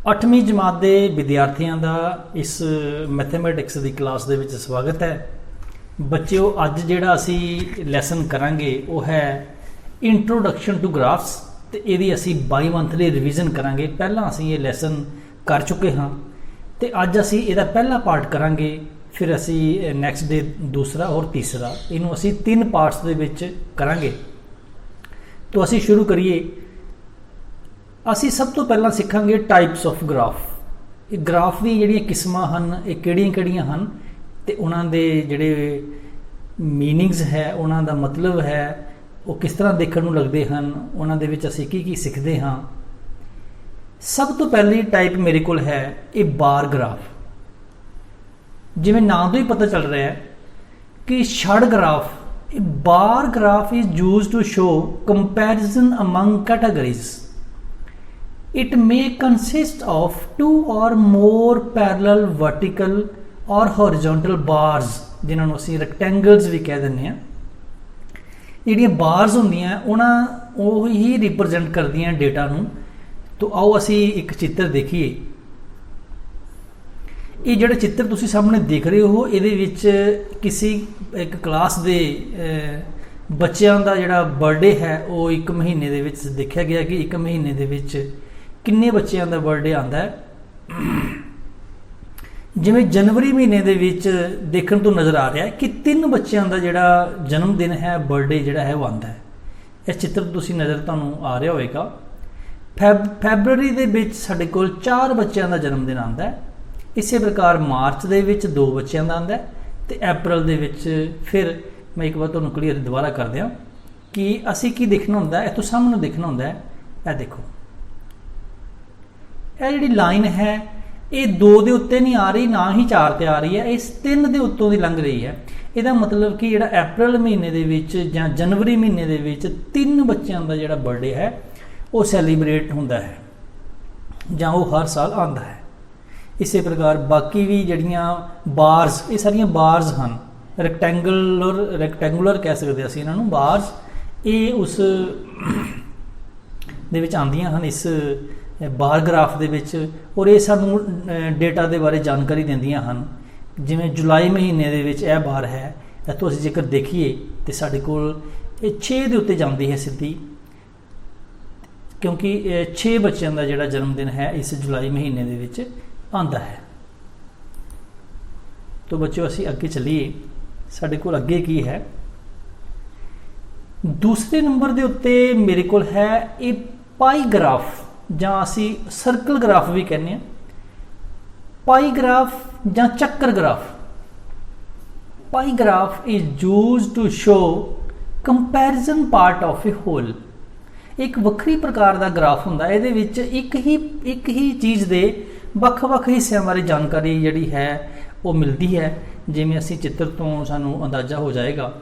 8ਵੀਂ ਜਮਾਤ ਦੇ ਵਿਦਿਆਰਥੀਆਂ ਦਾ ਇਸ ਮੈਥਮੈਟਿਕਸ ਦੀ ਕਲਾਸ ਦੇ ਵਿੱਚ ਸਵਾਗਤ ਹੈ। ਬੱਚਿਓ, ਅੱਜ ਜਿਹੜਾ ਅਸੀਂ ਲੈਸਨ ਕਰਾਂਗੇ ਉਹ ਹੈ ਇੰਟਰੋਡਕਸ਼ਨ ਟੂ ਗ੍ਰਾਫਸ ਤੇ ਇਹਦੀ ਅਸੀਂ ਬਾਈ ਮੰਥਲੀ ਰਿਵੀਜ਼ਨ ਕਰਾਂਗੇ। ਪਹਿਲਾਂ ਅਸੀਂ ਇਹ ਲੈਸਨ ਕਰ ਚੁੱਕੇ ਹਾਂ ਤੇ ਅੱਜ ਅਸੀਂ ਇਹਦਾ ਪਹਿਲਾ ਪਾਰਟ ਕਰਾਂਗੇ, ਫਿਰ ਅਸੀਂ ਨੈਕਸਟ ਡੇ ਦੂਸਰਾ ਔਰ ਤੀਸਰਾ। ਇਹਨੂੰ ਅਸੀਂ 3 ਪਾਰਟਸ ਦੇ ਵਿੱਚ ਕਰਾਂਗੇ। तो ਅਸੀਂ शुरू करिए। ਅਸੀਂ ਸਭ ਤੋਂ ਪਹਿਲਾਂ ਸਿੱਖਾਂਗੇ ਟਾਈਪਸ ਆਫ ਗ੍ਰਾਫ। ਇਹ ਗ੍ਰਾਫ ਦੀ ਜਿਹੜੀਆਂ ਕਿਸਮਾਂ ਹਨ ਇਹ ਕਿਹੜੀਆਂ ਹਨ ਤੇ ਉਹਨਾਂ ਦੇ ਜਿਹੜੇ ਮੀਨਿੰਗਸ ਹੈ, ਉਹਨਾਂ ਦਾ ਮਤਲਬ ਹੈ, ਉਹ ਕਿਸ ਤਰ੍ਹਾਂ ਦੇਖਣ ਨੂੰ ਲੱਗਦੇ ਹਨ, ਉਹਨਾਂ ਦੇ ਵਿੱਚ ਅਸੀਂ ਕੀ ਸਿੱਖਦੇ ਹਾਂ। ਸਭ ਤੋਂ ਪਹਿਲੀ ਟਾਈਪ ਮੇਰੇ ਕੋਲ ਹੈ ਇਹ ਬਾਰ ਗ੍ਰਾਫ। ਜਿਵੇਂ ਨਾਮ ਤੋਂ ਹੀ ਪਤਾ ਚੱਲ ਰਿਹਾ ਹੈ ਕਿ ਛੜ graph, bar graph is used to show comparison among categories. It may consist of 2 or more parallel vertical or horizontal bars, जिन्हां नूं असीं rectangles भी कह दिंदे हां। ਜਿਹੜੀਆਂ ਬਾਰਸ ਹੁੰਦੀਆਂ ਉਹਨਾਂ ਉਹ ਹੀ ਰਿਪਰੈਜ਼ੈਂਟ ਕਰਦੀਆਂ ਡੇਟਾ ਨੂੰ। तो आओ ਅਸੀਂ ਇੱਕ ਚਿੱਤਰ ਦੇਖੀਏ। ਇਹ ਜਿਹੜਾ ਚਿੱਤਰ ਤੁਸੀਂ ਸਾਹਮਣੇ ਦੇਖ ਰਹੇ ਹੋ ਇਹਦੇ ਵਿੱਚ ਕਿਸੇ ਇੱਕ ਕਲਾਸ ਦੇ ਬੱਚਿਆਂ ਦਾ ਜਿਹੜਾ ਬਰਥਡੇ ਹੈ ਉਹ 1 ਮਹੀਨੇ ਦੇ ਵਿੱਚ ਦੇਖਿਆ ਗਿਆ ਕਿ 1 ਮਹੀਨੇ ਦੇ ਵਿੱਚ ਕਿੰਨੇ ਬੱਚਿਆਂ ਦਾ ਬਰਥਡੇ ਆਉਂਦਾ ਹੈ। ਜਿਵੇਂ ਜਨਵਰੀ ਮਹੀਨੇ ਦੇ ਵਿੱਚ ਦੇਖਣ ਤੋਂ ਨਜ਼ਰ ਆ ਰਿਹਾ ਹੈ ਕਿ 3 ਬੱਚਿਆਂ ਦਾ ਜਿਹੜਾ ਜਨਮ ਦਿਨ ਹੈ, ਬਰਥਡੇ ਜਿਹੜਾ ਹੈ ਉਹ ਆਉਂਦਾ ਹੈ। ਇਸ ਚਿੱਤਰ ਤੁਸੀਂ ਨਜ਼ਰ ਤੁਹਾਨੂੰ ਆ ਰਿਹਾ ਹੋਵੇਗਾ। ਫੈਬਰਵਰੀ ਦੇ ਵਿੱਚ ਸਾਡੇ ਕੋਲ 4 ਬੱਚਿਆਂ ਦਾ ਜਨਮ ਦਿਨ ਆਉਂਦਾ ਹੈ। ਇਸੇ ਪ੍ਰਕਾਰ ਮਾਰਚ ਦੇ ਵਿੱਚ 2 ਬੱਚਿਆਂ ਦਾ ਆਉਂਦਾ ਤੇ ਅਪ੍ਰੈਲ ਦੇ ਵਿੱਚ ਫਿਰ ਮੈਂ ਇੱਕ ਵਾਰ ਤੁਹਾਨੂੰ ਕਲੀਅਰ ਦੁਬਾਰਾ ਕਰ ਦਿਆਂ ਕਿ ਅਸੀਂ ਕੀ ਦੇਖਣਾ ਹੁੰਦਾ ਹੈ। ਇੱਥੋਂ ਸਾਹਮਣੇ ਦੇਖਣਾ ਹੁੰਦਾ ਹੈ, ਇਹ ਦੇਖੋ, ਇਹ ਜਿਹੜੀ ਲਾਈਨ ਹੈ ਇਹ 2 ਦੇ ਉੱਤੇ ਨਹੀਂ ਆ ਰਹੀ, ਨਾ ਹੀ 4 ਤੇ ਆ ਰਹੀ ਹੈ, ਇਸ 3 ਦੇ ਉੱਤੋਂ ਦੀ ਲੰਘ ਰਹੀ ਹੈ। ਇਹਦਾ ਮਤਲਬ ਕਿ ਜਿਹੜਾ ਅਪ੍ਰੈਲ ਮਹੀਨੇ ਦੇ ਵਿੱਚ ਜਾਂ ਜਨਵਰੀ ਮਹੀਨੇ ਦੇ ਵਿੱਚ 3 ਬੱਚਿਆਂ ਦਾ ਜਿਹੜਾ ਬਰਥਡੇ ਹੈ ਉਹ ਸੈਲੀਬ੍ਰੇਟ ਹੁੰਦਾ ਹੈ ਜਾਂ ਉਹ ਹਰ ਸਾਲ ਆਉਂਦਾ ਹੈ। ਇਸੇ ਪ੍ਰਕਾਰ ਬਾਕੀ ਵੀ ਜਿਹੜੀਆਂ ਬਾਰਸ, ਇਹ ਸਾਰੀਆਂ ਬਾਰਸ ਹਨ, ਰੈਕਟੈਂਗੂਲਰ ਕਹਿ ਸਕਦੇ ਅਸੀਂ ਇਹਨਾਂ ਨੂੰ, ਬਾਰਸ, ਇਹ ਉਸ ਦੇ ਵਿੱਚ ਆਉਂਦੀਆਂ ਹਨ ਇਸ ਬਾਰ ਗ੍ਰਾਫ ਦੇ ਵਿੱਚ। ਔਰ ਇਹ ਸਾਨੂੰ ਡੇਟਾ ਦੇ ਬਾਰੇ ਜਾਣਕਾਰੀ ਦਿੰਦੀਆਂ ਹਨ। ਜਿਵੇਂ ਜੁਲਾਈ ਮਹੀਨੇ ਦੇ ਵਿੱਚ ਇਹ ਬਾਰ ਹੈ, ਇੱਥੋਂ ਅਸੀਂ ਜੇਕਰ ਦੇਖੀਏ ਤੇ ਸਾਡੇ ਕੋਲ ਇਹ 6 ਦੇ ਉੱਤੇ ਜਾਂਦੀ ਹੈ ਸਿੱਧੀ, ਕਿਉਂਕਿ 6 ਬੱਚਿਆਂ ਦਾ ਜਿਹੜਾ ਜਨਮ ਦਿਨ ਹੈ ਇਸ ਜੁਲਾਈ ਮਹੀਨੇ ਦੇ ਵਿੱਚ ਆਉਂਦਾ ਹੈ। तो बच्चों ਅਸੀਂ ਅੱਗੇ ਚੱਲੀਏ। ਸਾਡੇ ਕੋਲ ਅੱਗੇ ਕੀ ਹੈ, ਦੂਸਰੇ ਨੰਬਰ ਦੇ ਉੱਤੇ ਮੇਰੇ ਕੋਲ ਹੈ ਇਹ ਪਾਈ ਗ੍ਰਾਫ, ਜਾਂ ਅਸੀਂ ਸਰਕਲ ਗ੍ਰਾਫ ਵੀ ਕਹਿੰਦੇ ਹਾਂ। ਪਾਈ ਗ੍ਰਾਫ ਜਾਂ ਚੱਕਰ graph. Pie graph is used to show comparison part of a whole. ਇੱਕ ਵੱਖਰੀ ਪ੍ਰਕਾਰ ਦਾ ਗ੍ਰਾਫ ਹੁੰਦਾ, ਇਹਦੇ ਵਿੱਚ ਇੱਕ ਹੀ ਚੀਜ਼ ਦੇ ਵੱਖ-ਵੱਖ ਹਿੱਸਿਆਂ ਬਾਰੇ ਜਾਣਕਾਰੀ ਜਿਹੜੀ ਹੈ ਉਹ ਮਿਲਦੀ ਹੈ। ਜਿਵੇਂ ਅਸੀਂ ਚਿੱਤਰ ਤੋਂ ਸਾਨੂੰ ਅੰਦਾਜ਼ਾ ਹੋ ਜਾਏਗਾ।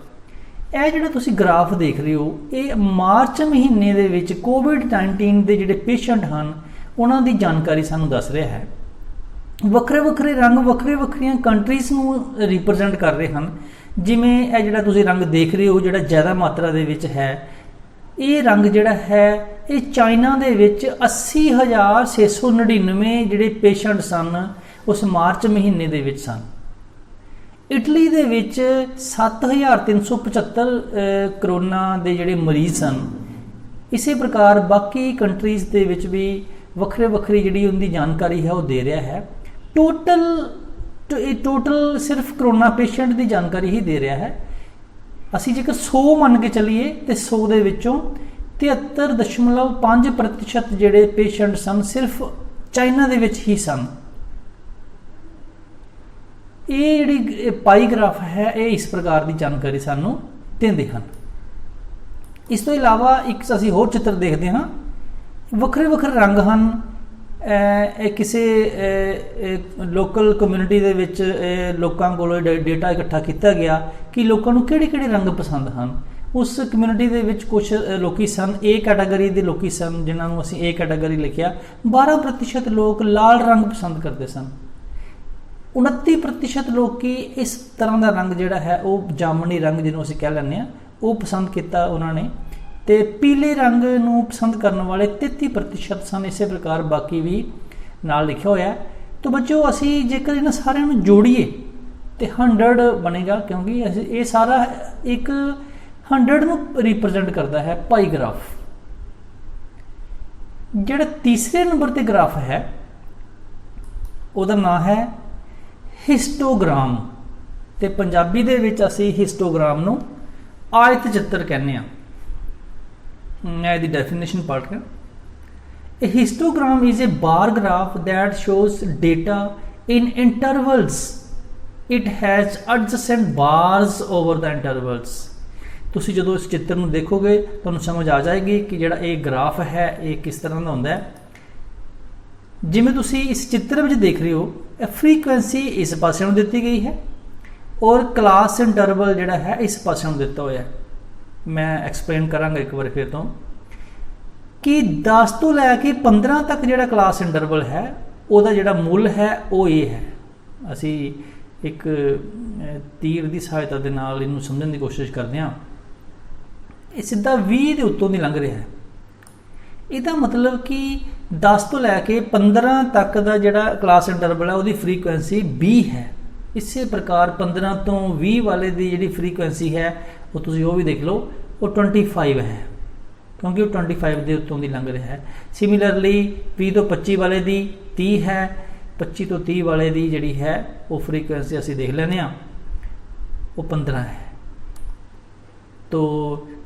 ਇਹ ਜਿਹੜਾ ਤੁਸੀਂ ਗ੍ਰਾਫ ਦੇਖ ਰਹੇ ਹੋ ਇਹ ਮਾਰਚ ਮਹੀਨੇ ਦੇ ਵਿੱਚ ਕੋਵਿਡ-19 ਦੇ ਜਿਹੜੇ ਪੇਸ਼ੈਂਟ ਹਨ ਉਹਨਾਂ ਦੀ ਜਾਣਕਾਰੀ ਸਾਨੂੰ ਦੱਸ ਰਿਹਾ ਹੈ। ਵੱਖਰੇ ਰੰਗ ਵੱਖਰੀਆਂ ਕੰਟਰੀਜ਼ ਨੂੰ ਰਿਪਰੈਜ਼ੈਂਟ ਕਰ ਰਹੇ ਹਨ। ਜਿਵੇਂ ਇਹ ਜਿਹੜਾ ਤੁਸੀਂ ਰੰਗ ਦੇਖ ਰਹੇ ਹੋ ਜਿਹੜਾ ਜ਼ਿਆਦਾ ਮਾਤਰਾ ਦੇ ਵਿੱਚ ਹੈ, ਇਹ ਰੰਗ ਜਿਹੜਾ ਹੈ ਇਹ ਚਾਈਨਾ ਦੇ ਵਿੱਚ 80,699 ਜਿਹੜੇ ਪੇਸ਼ੈਂਟ ਸਨ ਉਸ ਮਾਰਚ ਮਹੀਨੇ ਦੇ ਵਿੱਚ ਸਨ। ਇਟਲੀ ਦੇ ਵਿੱਚ 7,375 ਕਰੋਨਾ ਦੇ ਜਿਹੜੇ ਮਰੀਜ਼ ਸਨ। ਇਸੇ ਪ੍ਰਕਾਰ ਬਾਕੀ ਕੰਟਰੀਜ਼ ਦੇ ਵਿੱਚ ਵੀ ਵੱਖਰੀ ਜਿਹੜੀ ਉਹਦੀ ਜਾਣਕਾਰੀ ਹੈ ਉਹ ਦੇ ਰਿਹਾ ਹੈ। ਟੋਟਲ ਸਿਰਫ ਕਰੋਨਾ ਪੇਸ਼ੈਂਟ ਦੀ ਜਾਣਕਾਰੀ ਹੀ ਦੇ ਰਿਹਾ ਹੈ। ਅਸੀਂ ਜੇਕਰ 100 ਮੰਨ ਕੇ ਚੱਲੀਏ ਤੇ 100 ਦੇ ਵਿੱਚੋਂ 73.5% ਜਿਹੜੇ ਪੇਸ਼ੈਂਟ ਸਨ ਸਿਰਫ ਚਾਈਨਾ ਦੇ ਵਿੱਚ ਹੀ ਸਨ। ਇਹ ਜਿਹੜੀ ਪਾਈ ਗ੍ਰਾਫ ਹੈ ਇਹ ਇਸ ਪ੍ਰਕਾਰ ਦੀ ਜਾਣਕਾਰੀ ਸਾਨੂੰ ਦਿੰਦੇ ਹਨ। ਇਸ ਤੋਂ ਇਲਾਵਾ ਇੱਕ ਅਸੀਂ ਹੋਰ ਚਿੱਤਰ ਦੇਖਦੇ ਹਾਂ। ਵੱਖਰੇ ਰੰਗ ਹਨ। ਇਹ ਕਿਸੇ ਲੋਕਲ ਕਮਿਊਨਿਟੀ ਦੇ ਵਿੱਚ ਲੋਕਾਂ ਕੋਲੋਂ ਡੇਟਾ ਇਕੱਠਾ ਕੀਤਾ ਗਿਆ ਕਿ ਲੋਕਾਂ ਨੂੰ ਕਿਹੜੇ ਰੰਗ ਪਸੰਦ ਹਨ। ਉਸ ਕਮਿਊਨਿਟੀ ਦੇ ਵਿੱਚ ਕੁਝ ਲੋਕੀ ਸਨ, A ਕੈਟਾਗਰੀ ਦੇ ਲੋਕੀ ਸਨ ਜਿਨ੍ਹਾਂ ਨੂੰ ਅਸੀਂ A ਕੈਟਾਗਰੀ ਲਿਖਿਆ। 12% ਲੋਕ ਲਾਲ ਰੰਗ ਪਸੰਦ ਕਰਦੇ ਸਨ। 29% ਲੋਕੀ ਇਸ ਤਰ੍ਹਾਂ ਦਾ ਰੰਗ ਜਿਹੜਾ ਹੈ ਉਹ ਜਾਮਣੀ ਰੰਗ ਜਿਹਨੂੰ ਅਸੀਂ ਕਹਿ ਲੈਂਦੇ ਹਾਂ ਉਹ ਪਸੰਦ ਕੀਤਾ ਉਹਨਾਂ ਨੇ। ਤੇ ਪੀਲੇ ਰੰਗ ਨੂੰ ਪਸੰਦ ਕਰਨ ਵਾਲੇ 33% ਸਨ। ਇਸੇ ਪ੍ਰਕਾਰ ਬਾਕੀ ਵੀ नाल लिखा होया है। तो बच्चों असी जेकर इन्हां सारिਆਂ ਨੂੰ जोड़िए तो 100 बनेगा, क्योंकि ये सारा एक 100 ਨੂੰ रिप्रजेंट करता है पाई ग्राफ। ਜਿਹੜਾ तीसरे नंबर ਤੇ ग्राफ है ਉਹਦਾ नाम है हिस्टोग्राम, ਤੇ ਪੰਜਾਬੀ ਦੇ ਵਿੱਚ ਅਸੀਂ हिस्टोग्राम ਨੂੰ आयत चित्र कहने आ। मैं इसकी डेफिनेशन पढ़ रहा। A histogram is a bar graph that shows data in intervals. It has adjacent bars over the intervals. ਤੁਸੀਂ ਜਦੋਂ ਇਸ ਚਿੱਤਰ ਨੂੰ ਦੇਖੋਗੇ ਤੁਹਾਨੂੰ ਸਮਝ ਆ ਜਾਏਗੀ ਕਿ ਜਿਹੜਾ ਇਹ ਗ੍ਰਾਫ ਹੈ ਇਹ ਕਿਸ ਤਰ੍ਹਾਂ ਦਾ ਹੁੰਦਾ ਹੈ। ਜਿਵੇਂ ਤੁਸੀਂ ਇਸ ਚਿੱਤਰ ਵਿੱਚ ਦੇਖ ਰਹੇ ਹੋ, ਇਹ ਫ੍ਰੀਕੁਐਂਸੀ ਇਸ ਪਾਸੇ ਨੂੰ ਦਿੱਤੀ ਗਈ ਹੈ और क्लास इंटरवल जोड़ा है इस पास दिता हुआ है। मैं एक्सप्लेन करांगा एक बार फिर तो कि 10 तो लैके 15 तक जोड़ा क्लास इंटरवल है वह जोड़ा मुल है वो ये है। असी एक तीर की सहायता के नाल इनू समझने की कोशिश करते हैं। ये सीधा 20 के उत्तों की लंघ रहा है। इसका मतलब कि 10 तो लैके 15 तक का जोड़ा क्लास इंटरवल है वो फ्रीकुएंसी 20 है। इसे प्रकार 15 तो 20 वाले की जी फ्रीकुएंसी है वो तुम वो भी देख लो वो 25 है, क्योंकि वो 25 के उत्तों की लंघ रहा है। सिमिलरली 20 तो 25 वाले की 30 है, 25 तो 30 वाले की जी है वो फ्रीकुएंसी असी देख लेने वो 15 है। तो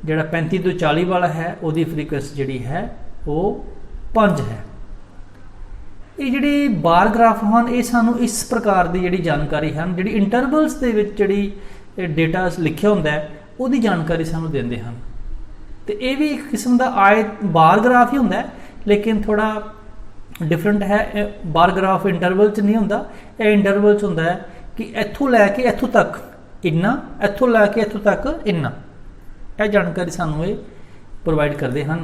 जोड़ा 35 तो 40 वाला है वो फ्रीकुएंसी जी है वो 5 है। ये जिहड़े बार ग्राफ हैं ये सानू इस प्रकार की जिहड़ी जानकारी हैं जिहड़ी इंटरवल्स दे विच जिहड़ी डेटा लिखिया हुंदा है उहदी जानकारी सानू दिंदे हैं। तो ये भी एक किस्म का आयत बार ग्राफ ही हुंदा है, लेकिन थोड़ा डिफरेंट है। बार ग्राफ इंटरवल च नहीं हुंदा, ये इंटरवल च हुंदा है कि इत्थों लैके इत्थों तक इन्ना, इत्थों लैके इत्थों तक इन्ना। यह जानकारी सानू ये प्रोवाइड करते हैं।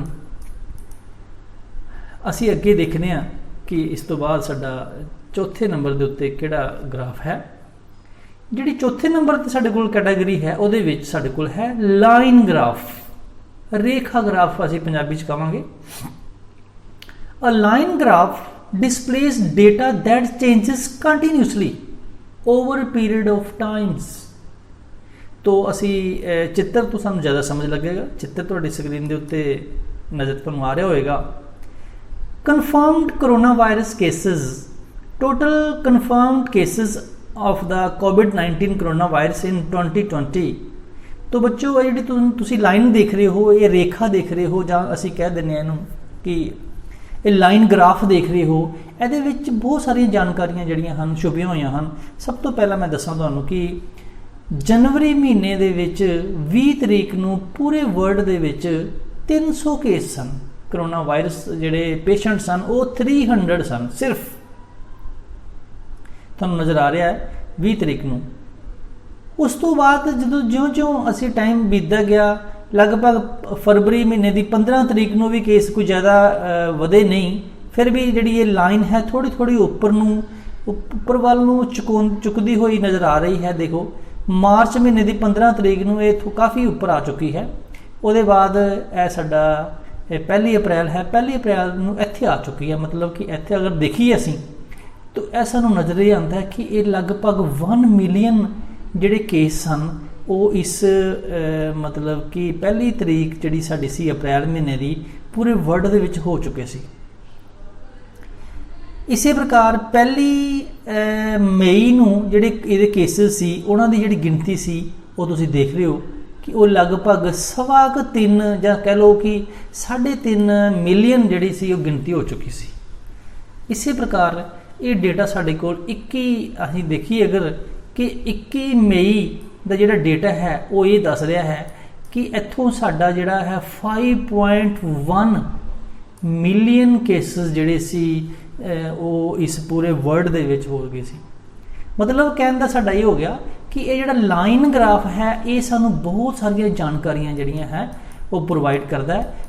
असी अगे देखने हैं कि इस तो बाद साडा चौथे नंबर के उत्ते किहड़ा ग्राफ है। जिहड़ी चौथे नंबर ते साडे कोल कैटेगरी है उहदे विच साडे कोल है लाइन ग्राफ, रेखा ग्राफ असीं पंजाबी च कहांगे। A line graph displays data that changes continuously over period of times. तो असी चित्र तो सानू ज़्यादा समझ लगेगा, चित्र तुहाडी स्क्रीन के उत्ते नज़र तुहानू आ रहा होएगा। Confirmed coronavirus cases, total confirmed cases of the COVID-19 coronavirus in 2020। तो बच्चों ये जी तुसी लाइन देख रहे हो, ये रेखा देख रहे हो, जां असी कह दिंदे इहनूं कि ये लाइन ग्राफ देख रहे हो, इहदे विच बहुत सारी जानकारियां जिहड़ियां हन छुपियां होईयां हन। सब तो पहला मैं दसां तुहानूं कि जनवरी महीने दे विच 20 तरीक नूं पूरे वर्ल्ड दे विच 300 केस सन। करोना वायरस जिहड़े पेशेंट सन वो 300 सन सिर्फ, तुहानूं नज़र आ रहा है 20 तरीक नूं। उस तो बाद जो ज्यों ज्यों असी टाइम बीतदा गया, लगभग फरवरी महीने की 15 तरीक नूं भी केस कोई ज़्यादा वधे नहीं, फिर भी जिहड़ी ये लाइन है थोड़ी थोड़ी उपर वाल नूं चुकदी हुई नज़र आ रही है। देखो मार्च महीने की 15 तरीक नूं ये काफ़ी उपर आ चुकी है। उसदे बाद यह साडा 1 अप्रैल है, 1 अप्रैल नूं इत्थे आ चुकी है। मतलब कि इत्थे अगर देखिए असी तो ऐसा नज़र ये आता है कि ये लगभग 1 मिलियन जिहड़े केस सन वो इस मतलब कि 1 तरीक जिहड़ी साडी सी अप्रैल महीने की पूरे वर्ल्ड दे विच हो चुके सी। इसे प्रकार 1 मई नूं जिहड़े इहदे केसेस सी उन्हां दी जिहड़ी गिनती सी वो तुसीं देख रहे हो कि वो लगभग 3.25 या कह लो कि 3.5 मिलियन जिहड़ी सी वो गिनती हो चुकी सी। इसी प्रकार ये डेटा साडे कोल 21 असीं देखिए अगर कि 21 मई का जिहड़ा डेटा है वो ये दस रहा है कि इत्थों साडा जिहड़ा है 5.1 मिलियन केसेस जिहड़े सी वो इस पूरे वर्ल्ड दे विच हो गए सी। मतलब कहने का साडा ये हो गया कि ये जिहड़ा लाइन ग्राफ है ये सानू बहुत सारिया जानकारियां जिहड़ियां है वो प्रोवाइड करता है।